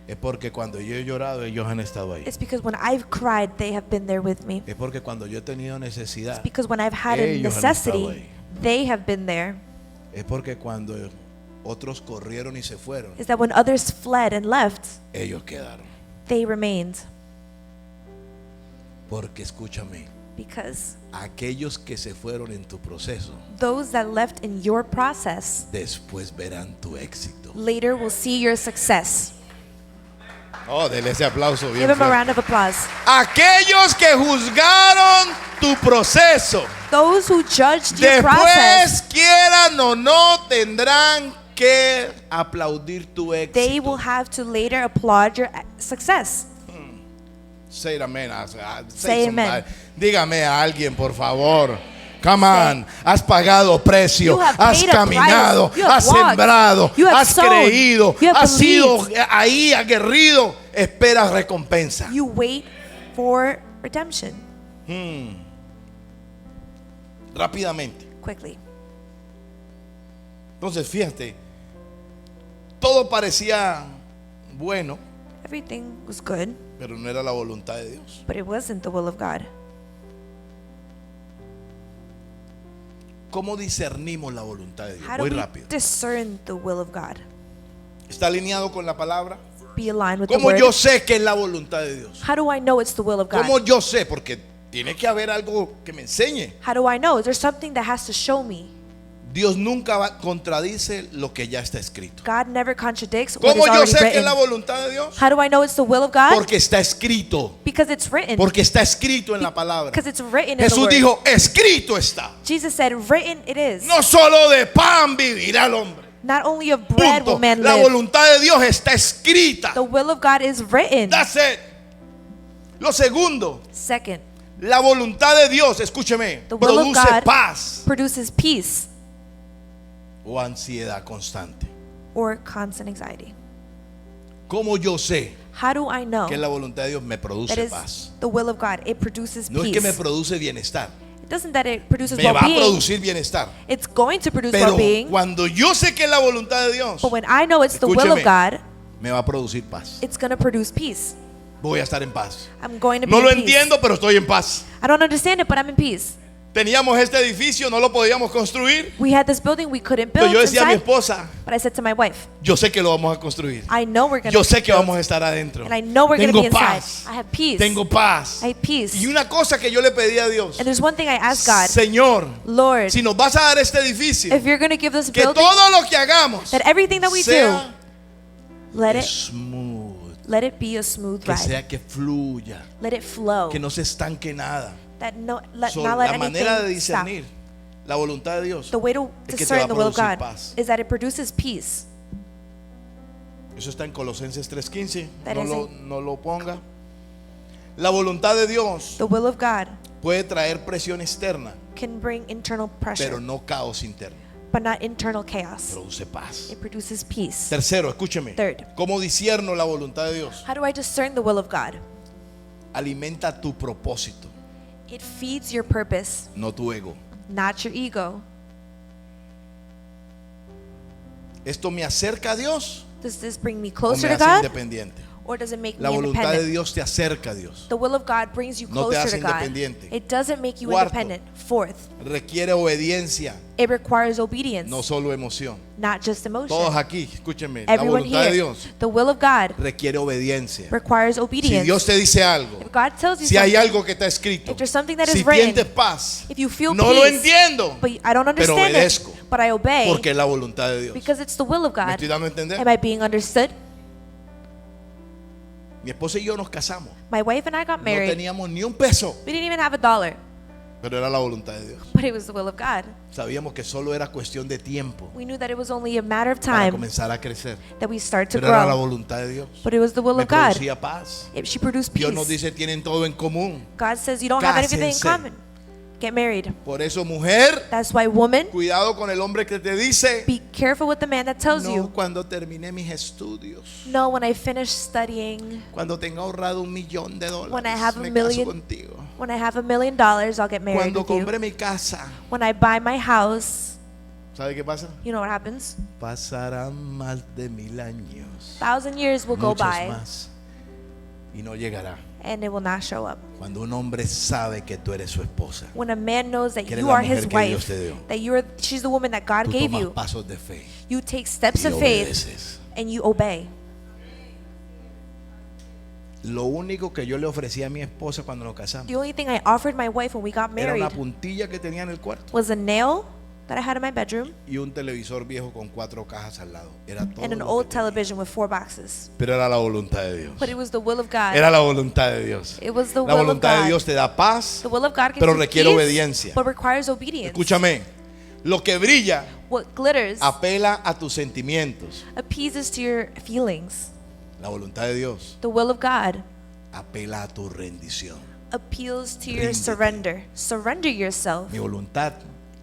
Es porque cuando yo he llorado, ellos han estado ahí. It's because when I've cried, they have been there with me. Es porque cuando yo he tenido necesidad, Because when I've had a ellos han estado necessity, ahí. they have been there. Es porque cuando otros corrieron y se fueron, Is that when others fled and left, ellos quedaron. they remained. Porque escúchame, Because aquellos que se fueron en tu proceso, those that left in your process después verán tu éxito. later will see your success. Oh, dele ese aplauso bien Give him a fuerte. round of applause. Aquellos que juzgaron tu proceso, Those who judged your process, después quieran o no, tendrán que aplaudir tu they will éxito. have to later applaud your success. Say it, amen. Say amen. somebody. Dígame a alguien, por favor. Come Say. on, has pagado precio, You have has paid a caminado, price. You have has walked. sembrado, You have has sown. creído, You have has sido believed. ahí aguerrido, esperas recompensa. You wait for redemption Rápidamente. quickly. Entonces, fíjate, todo parecía bueno, Everything was good, pero no era la voluntad de Dios. but it wasn't the will of God. ¿Cómo discernimos la voluntad de Dios? How do Muy we rápido. discern the will of God? ¿Está alineado con la palabra? Be aligned with the ¿Cómo word. yo sé que es la voluntad de Dios? How do I know it's the will of God? ¿Cómo yo sé? Porque tiene que haber algo que me enseñe. How do I know? Is there something that has to show me? Dios nunca contradice lo que ya está escrito. God never contradicts what is ¿Cómo yo already sé que es written. la voluntad de Dios? How do I know it's the will of God? Porque está escrito. Because it's written. Porque está escrito en la palabra. Because it's written in the Jesús word. dijo, escrito está. Jesus said, written it is. No solo de pan vivirá el hombre. Not only of bread will Punto. man La live. voluntad de Dios está escrita. The will of God is written. That's it. Lo segundo, Second, la voluntad de Dios, escúcheme, the will of produce God paz produces peace o ansiedad constante. or constant anxiety. ¿Cómo yo sé How do I know que la voluntad de Dios me that produce is paz? the will of God? It produces No es peace. que me produce bienestar, It doesn't that it produces me va a well-being. producir bienestar. It's going to produce Pero well-being. cuando yo sé que es la voluntad de Dios, But when I know it's the will of escúcheme, God, me va a producir paz. it's going to produce peace. Voy a estar en paz. I'm going to be No in lo peace. entiendo, pero estoy en paz. I don't understand it, but I'm in peace. Teníamos este edificio, no lo podíamos construir. We had this building we couldn't Pero build yo decía a mi inside, esposa, but I said to my wife, yo sé que lo vamos a construir. I know we're going Yo to sé que vamos a estar adentro. and I know we're going to Tengo be inside. paz. I have peace. Tengo paz. I have peace. Y una cosa que yo le pedí a Dios, And there's one thing I asked God, Señor, Lord, si nos vas a dar este edificio, if you're going to give this que building, todo lo que hagamos that everything that we do, sea let it be a smooth que ride. sea que fluya, Let it flow. que no se estanque nada. That not So, let la manera de anything stop. discernir la voluntad de Dios The way to es que te va a discern the will of producir God paz. is that it produces peace. Eso está en Colosenses 3:15. That No is no lo ponga. La voluntad de Dios The will of God puede traer presión externa, can bring internal pressure, pero no caos interno. but not internal chaos. Produce paz. It produces peace. Tercero, escúcheme. Third. ¿Cómo discierno la voluntad de Dios? How do I discern the will of God? Alimenta tu propósito, It feeds your purpose, no tu ego. not your ego. Esto me acerca a Dios Does this bring me o closer me to hace God, independiente. or does it make La me voluntad de independent? Dios te acerca a Dios. The will of God brings you No te closer hace to God. independiente. It doesn't make you Cuarto. independent. Fourth, Requiere obediencia, it requires obedience, no solo emoción. not just emotion. Todos aquí, escúchenme, la Everyone voluntad de here, Dios the will of God requiere obediencia. requires Si obedience. Dios te dice algo, If God tells you si hay something, algo que está escrito, if there's something that si is written, sientes paz, if you feel no lo peace, entiendo, but I don't pero understand obedezco, it, but I obey porque es la voluntad de Dios. because it's the will of ¿Me God. estoy dando a entender? Am I being understood? Mi esposa y yo nos casamos. My wife and I got No married. teníamos ni un peso, We didn't even have $1, pero era la voluntad de Dios. but it was the will of God. Sabíamos que solo era cuestión de tiempo We knew that it was only a matter of para time comenzar a crecer. that we start to Pero era la grow. voluntad de Dios. But it was the will Me of God. producía paz. She produced Dios nos peace. dice tienen todo en común. God says you don't have anything in Cásense. common. Get married. Por eso, mujer, That's why, woman, cuidado con el hombre que te dice, be careful with the man that tells no, you, cuando termine mis estudios, no, when I finish studying, cuando tenga ahorrado $1,000,000, When I have a me million- caso contigo. when I have $1 million, I'll get married Cuando with you. compre mi casa, When I buy my house, ¿sabe qué pasa? you know what happens? Pasarán más de 1000 años, 1,000 years will go muchos by más, y no llegará. and it will not show up. Cuando un hombre sabe que tú eres su esposa, When a man knows that Que eres you la are his mujer que Dios wife, te dio. that she's the woman that God tú gave tomas you, pasos de fe you take steps y of faith obedeces. and you obey. Lo único que yo le ofrecí a mi esposa cuando nos casamos The only thing I offered my wife when we got era married una puntilla que tenía en el cuarto was a nail that I had in my bedroom y un televisor viejo con 4 cajas al lado. Era todo and an lo que old tenía. television with 4 boxes. Pero era la voluntad de Dios. But it was the will of God. Era la voluntad de Dios. It was the La will of voluntad de God. Dios te da paz, The will of God gives pero you requiere peace, obediencia. but requires obedience. Escúchame, lo que brilla What glitters apela a tus sentimientos. appeases to your feelings. La voluntad de Dios The will of God apela a tu rendición. appeals to your Ríndete. surrender. Surrender yourself. Mi voluntad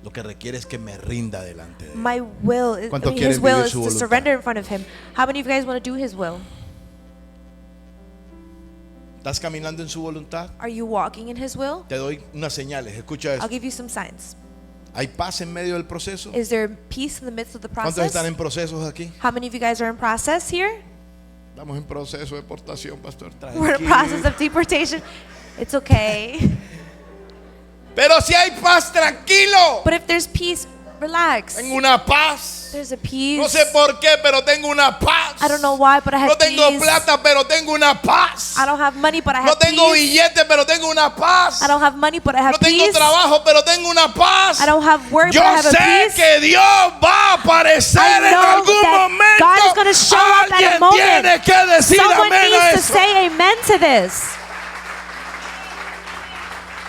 lo que requiere es que me rinda delante de Él. My will, ¿Cuántos his quieren will vivir is su to voluntad? surrender in front of him. How many of you guys want to do his will? ¿Estás caminando en su voluntad? Are you walking in his will? Te doy unas señales. Escucha I'll esto. give you some signs. ¿Hay paz en medio del proceso? Is there peace in the midst of the ¿Cuántos process? están en procesos aquí? How many of you guys are in process here? Estamos en proceso de deportación, pastor. We're in a process of deportation. It's okay. Pero si hay paz, tranquilo. But if there's peace, relax. Tengo una paz. There's a peace. No sé por qué, pero tengo una paz. I don't know why, but I have No tengo peace. plata, pero tengo una paz. I don't have money, but I No have tengo peace. billete, pero tengo una paz. I don't have money, but I have No tengo peace. trabajo, pero tengo una paz. I don't have work, Yo but I have a sé peace. que Dios va a aparecer I en know algún that momento. God is gonna show up at a Alguien moment. tiene que decir Someone amén a needs to eso. say amen to this.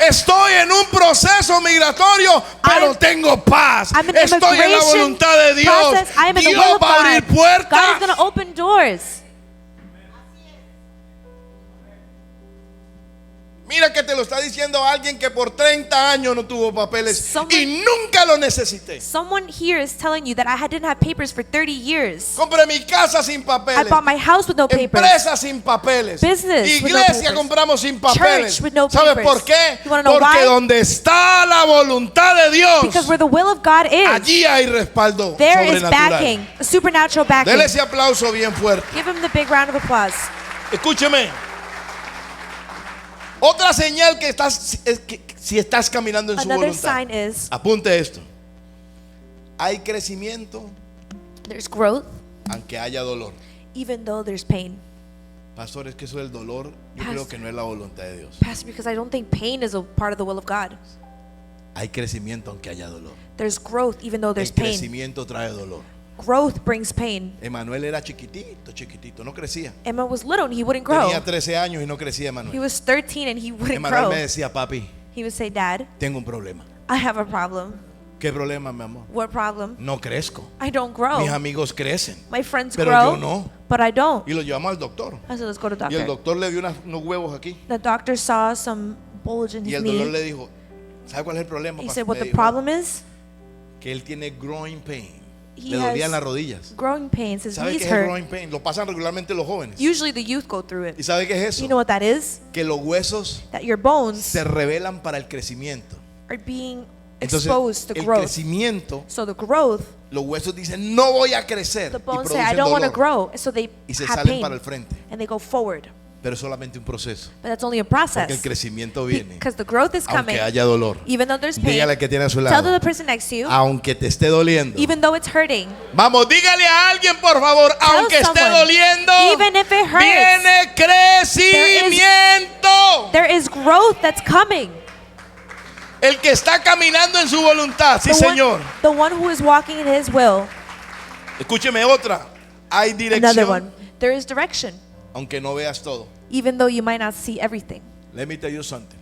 Estoy en un proceso migratorio, pero tengo paz. I'm in Estoy en la immigration voluntad de Dios. process. I am in the Dios will of va a abrir God. God is puertas. going to open doors. Mira que te lo está diciendo alguien que por 30 años no tuvo papeles Someone- y nunca lo necesité. Someone here is telling you that I didn't have papers for 30 years. Compré mi casa sin I papeles. bought my house with no papers. Empresa sin papeles. Business with no Iglesia papers. compramos sin papeles. Church with no ¿Sabes papers. por qué? You wanna know Porque why? donde está la voluntad de Dios, Because where the will of God is, allí hay respaldo there is sobrenatural. backing, a supernatural backing. Dele ese aplauso bien fuerte. Give him the big round of applause. Escúcheme. Otra señal que estás es que si estás caminando en su Another voluntad. sign is Apunte esto. Hay crecimiento there's growth aunque haya dolor. even though there's pain. Pastor, es que eso del dolor yo Pastor. creo que no es la voluntad de Dios. Pastor, because I don't think pain is a part of the will of God. Hay crecimiento aunque haya dolor. There's growth even though there's El pain. crecimiento trae dolor. Growth brings pain. Emanuel era chiquitito, no crecía. Emma was little and he wouldn't grow. Tenía 13 años y no crecía He Emanuel. was 13 and he wouldn't Emanuel grow. me decía, papi, He would say, Dad, tengo un problema. I have a problem. ¿Qué problema, mi amor? What problem? No crezco. I don't grow. Mis amigos crecen. My friends Pero grow, yo no. but I don't. Y lo llevamos al doctor. I said, let's go to the Y el doctor. doctor le dio unos huevos aquí. The doctor saw some bulge in Y his el doctor knee. le dijo, ¿sabe cuál es el problema? He pastor?" said, what Le the dijo, problem is? que él tiene growing pain. He Le dolían has las rodillas. growing pains. His ¿Sabe knees qué es el hurt. growing pain? Lo pasan regularmente los jóvenes. Usually the youth go through ¿Y it. sabe qué es eso? You know what that is? Que los huesos That your bones se revelan para el crecimiento. are being Entonces, expose the el growth. crecimiento, So the growth, los huesos dicen, no voy a crecer. the Y bones say, I producen don't want to dolor. grow. So they Y se have salen pain para el frente. and they go forward. Pero es solamente un proceso. But that's only a Porque el process. crecimiento viene. Because the growth is coming. Aunque haya dolor. Even though there's pain, Dígale que tiene a su tell the lado. person next to you, Aunque te esté doliendo. even though it's hurting, Vamos, dígale a alguien, por favor, aunque esté someone, doliendo, even if it hurts, viene crecimiento. there is growth that's coming. El que está caminando en su voluntad, sí, Señor. The one who is walking in his will. Escúcheme otra. Hay Another dirección, one. There is direction, aunque no veas todo. even though you might not see everything. Let me tell you something.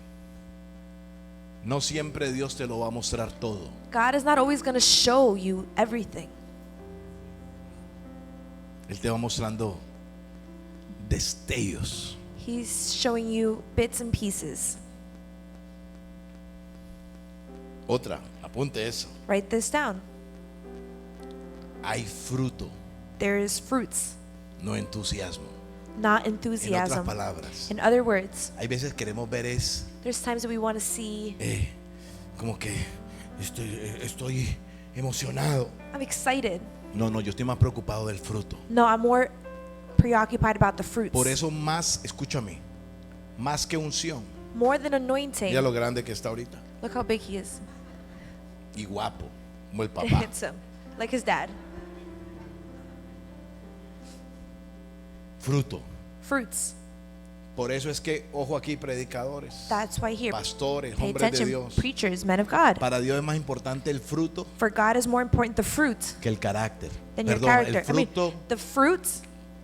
No siempre Dios te lo va a mostrar todo. God is not always going to show you everything. Él te va mostrando destellos. He's showing you bits and pieces. Otra, apunte eso. Write this down. Hay fruto, There is fruits, no entusiasmo. not En otras enthusiasm. palabras, In other words, hay veces queremos ver there's times that we want to see, como que estoy emocionado. I'm excited. No, yo estoy más preocupado del fruto. No, I'm more preoccupied about the fruits. Por eso más, escúchame, más que unción. More than anointing. Mira lo grande que está ahorita. Look how big he is. Y guapo, como el papá. Handsome. Like his dad. Fruto. Fruits. Por eso es que, ojo aquí, predicadores, That's why here, pastores, pay hombres de attention, Dios. preachers, men of God. Para Dios es más importante el fruto For God is more important the fruit que el carácter. than your Perdón, character. el fruto the fruits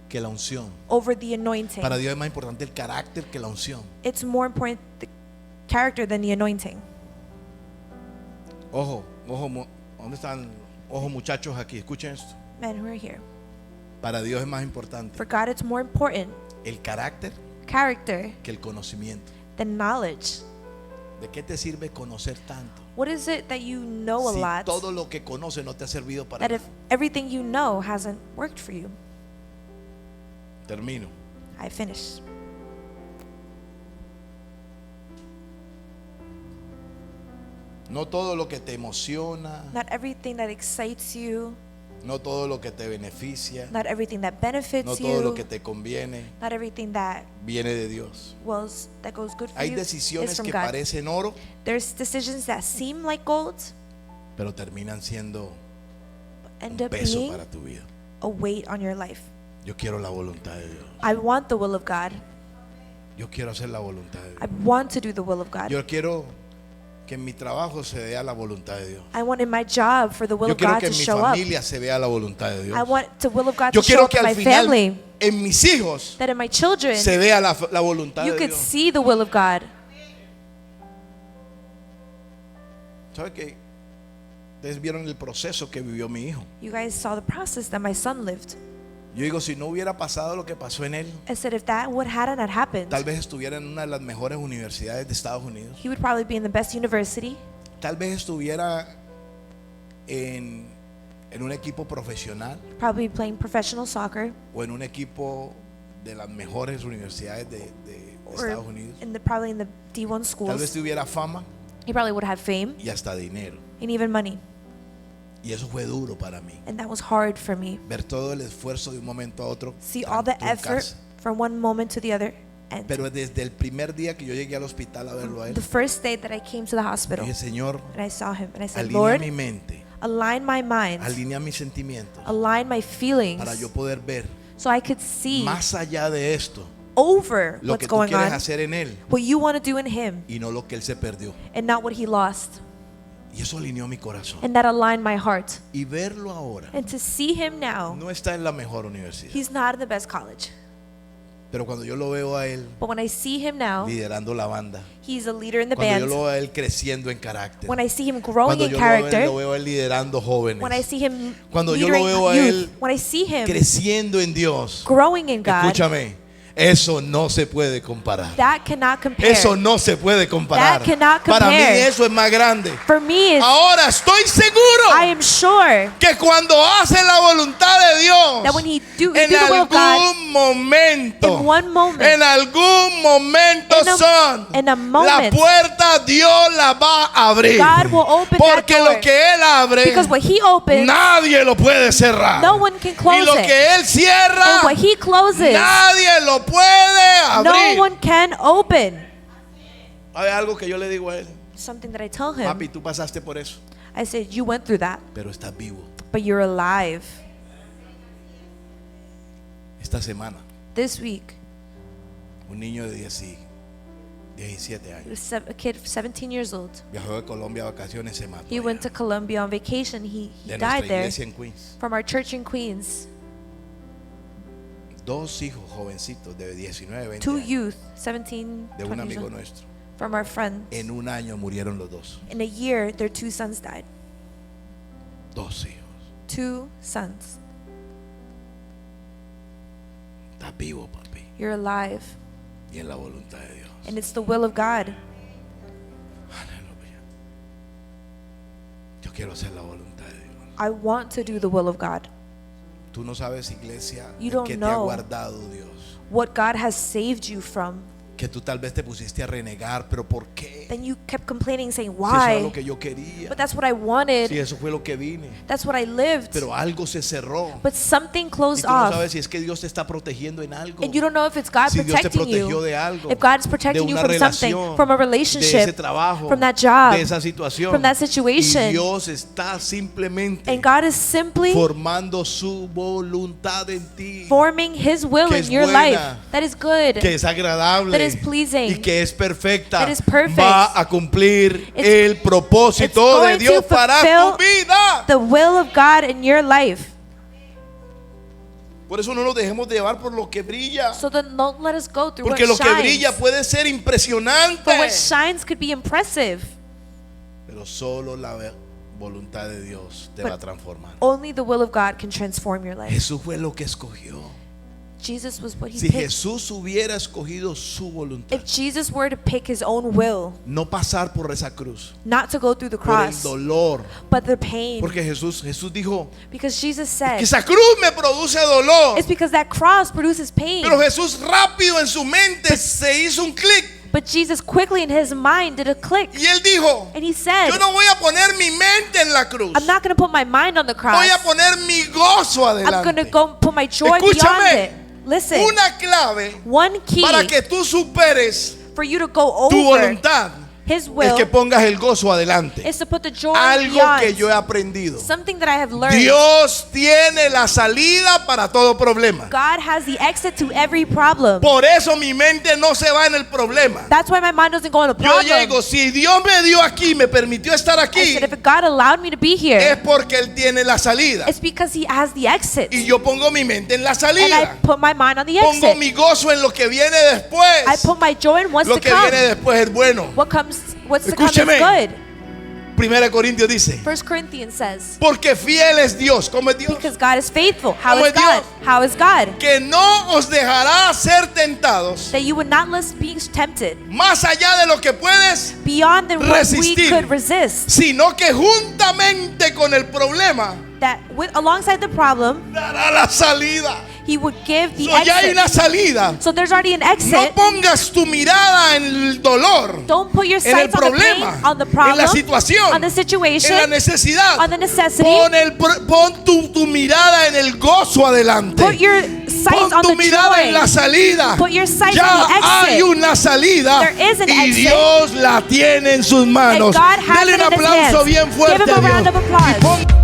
que la unción. over the anointing. Para Dios es más importante el carácter que la unción. It's more important the character than the anointing. Ojo, ¿dónde están? Ojo, muchachos, aquí, escuchen esto. Men who are here. Para Dios es más importante For God, it's more important el carácter character que el conocimiento. than knowledge. ¿De qué te sirve conocer tanto? What is it that you know a Si lot todo lo que conoces no te ha servido para that if nada. everything you know hasn't worked for you? Termino. I finish. No todo lo que te emociona, Not everything that excites you, no todo lo que te beneficia, not everything that benefits no todo lo you, que te conviene not everything that viene de Dios. that goes good for Hay you is decisiones from que God. parecen oro, There's decisions that seem like gold, pero terminan siendo end un up peso being para tu vida. a weight on your life. Yo quiero la voluntad de Dios. I want the will of God. Yo quiero hacer la voluntad de I Dios. want to do the will of God. Yo quiero que en mi trabajo se vea la voluntad de Dios. I want in my job for the will Yo of quiero God que to en mi show up. familia se vea la voluntad de Dios. I want the will of God Yo to show quiero up que in my al final family. en mis hijos That in my children, se vea la voluntad you de could Dios. see the will of God. ¿Sabe qué? Ustedes vieron el proceso que vivió mi hijo. You guys saw the process that my son lived. Yo digo, si no hubiera pasado lo que pasó en él, I said if that hadn't happened, tal vez estuviera en una de las mejores universidades de Estados Unidos. he would probably be in the best university. Tal vez estuviera en un equipo profesional Probably playing professional soccer o en un equipo de las mejores universidades de or Estados Unidos. probably in the D1 Tal vez schools. tuviera fama He probably would have fame y hasta dinero. and even money. Y eso fue duro para mí. And that was hard for me. Ver todo el esfuerzo de un momento a otro See all the effort truncarse. from one moment to the other. And Pero desde el primer día que yo llegué al hospital a verlo a él, the first day that I came to the hospital dije, Señor, and I saw him and I said, alinea Lord, mi mente, align my mind, alinea mis sentimientos align my feelings para yo poder ver so I could see más allá de esto over lo what's que tú going quieres on, hacer en él what you want to do in him y no lo que él se perdió. and not what he lost. Y eso alineó mi corazón. And that aligned my heart. Y verlo ahora, And to see him now, no está en la mejor universidad, he's not in the best college. pero cuando yo lo veo a él But when I see him now, liderando la banda, he's a leader in the cuando yo band. lo veo a él creciendo en carácter, When I see him growing cuando in yo character, lo veo a él liderando jóvenes, when I see him Cuando yo lo leading veo a youth, él when I see him creciendo en Dios, growing in God, escúchame, Eso no se puede comparar. That cannot compare. Eso no se puede comparar. That cannot Para mí compare. eso es más grande. For me, Ahora estoy I seguro am sure que cuando hace la voluntad de Dios, that when he do en the will of God, algún momento, in one moment, en algún momento in a la moment, puerta Dios la va a abrir. God will open Porque that door. lo que Él abre, Because what he opens, nadie lo puede cerrar. no one can close Y lo it. que Él cierra, And what he closes, nadie lo puede abrir. no one can open. Hay algo que yo le digo a él. Something that I tell him, Papi, tú pasaste por eso, I said, you went through that, pero estás vivo. but you're alive. Esta semana, This week, un niño de 17 años a kid 17 years old, viajó de Colombia a vacaciones, se mató he allá, went to Colombia on vacation. He de died nuestra there iglesia en Queens. from our church in Queens. 2 hijos jovencitos de 19, 20 Two años, youth, 17, de 20 un years amigo old, nuestro. from our friends. En un año murieron los dos. In a year, their 2 sons died. 2 hijos. 2 sons. Estás vivo, papi. You're alive. Y en la voluntad de Dios. And it's the will of God. Aleluya. Yo quiero hacer la voluntad de Dios. I want to do the will of God. Tú no sabes, iglesia, You de don't qué te ha know. guardado Dios. What God has saved you from. Que tú tal vez te pusiste a renegar, pero ¿por qué? Then you kept complaining, saying, Si eso era lo why? que yo quería. But that's what I wanted. Si eso fue lo que vine. That's what I lived. Pero algo se cerró. But something Y closed tú no off. sabes si es que Dios te está protegiendo en algo. And you don't know if it's God Si Dios te protecting protegió you. de algo. If God is De protecting you una from something, relación. from a De ese relationship, trabajo. from that job, De esa situación. from that Y situation. Dios está simplemente And God is simply formando su voluntad en ti. forming His will Que in es your buena, life. That is good. Que es agradable. That is pleasing. Y que es perfecta. That is perfect. Va a cumplir It's- el propósito it's going de Dios to para fulfill tu vida. The will of God in your life. Por eso no nos dejemos de llevar por lo que brilla. So then don't let us go through Porque what lo que shines. brilla puede ser impresionante. For what shines could be impressive. Pero solo la voluntad de Dios te But va a transformar. only the will of God can transform your life. Jesús fue lo que escogió. Jesus was what He Si picked. Jesús hubiera escogido su voluntad, If Jesus were to pick His own will, no pasar por esa cruz, not to go through the por el cross, dolor, but the pain. porque Jesús dijo Because Jesus que said, esa cruz me produce dolor. it's because that cross produces pain. Pero Jesús rápido en su mente se hizo un clic But Jesus quickly in His mind did a click. y él dijo, And He said, yo no voy a poner mi mente en la cruz, I'm not going to put my mind on the cross. voy a poner mi gozo I'm going to adelante. go put my joy Escúchame. beyond it. Listen, Una clave one key para que tú superes for you to go tu over voluntad His es will que pongas el gozo adelante. is to put the joy Algo beyond. que yo he aprendido. Something that I have learned. Dios tiene la salida para todo problema. God has the exit to every problem. Por eso mi mente no se va en el problema. That's why my mind doesn't go on a Yo problem. llego, si Dios me dio aquí, me permitió estar I aquí, said, if God allowed me to be es here, porque Él tiene la salida. it's because He has the exit. Y yo pongo mi mente en la And I salida. put my mind on the Pongo exit. mi gozo en lo que viene I después. put my joy in what's Lo to que come. viene después es bueno. What's to come is Escúcheme. good. 1 Corintios dice, 1 Corinthians says, porque fiel es Dios. ¿Cómo es Dios? because God is faithful. How ¿Cómo is es Dios? God? How is God? Que no os dejará ser tentados That you would not let us be tempted más allá de lo que puedes, beyond than what we Resistir. could resist. sino que juntamente con el problema That alongside the problem, dará la salida. He would give the So, ya hay exit. una salida. So there's already an No exit. pongas tu mirada en el dolor, Don't put your en el sights on the pain, problema, on the en problem, la situación, on the situation, en la necesidad. on the necessity. Pon tu mirada en el gozo adelante. Put your sights Pon on tu the mirada en la joy. salida. Put your sights Ya on the hay exit. una salida There is an y exit. Dios la tiene en sus And manos. God has Dele it un in His aplauso hands. bien fuerte Give Him a a round Dios. of applause. Y pon-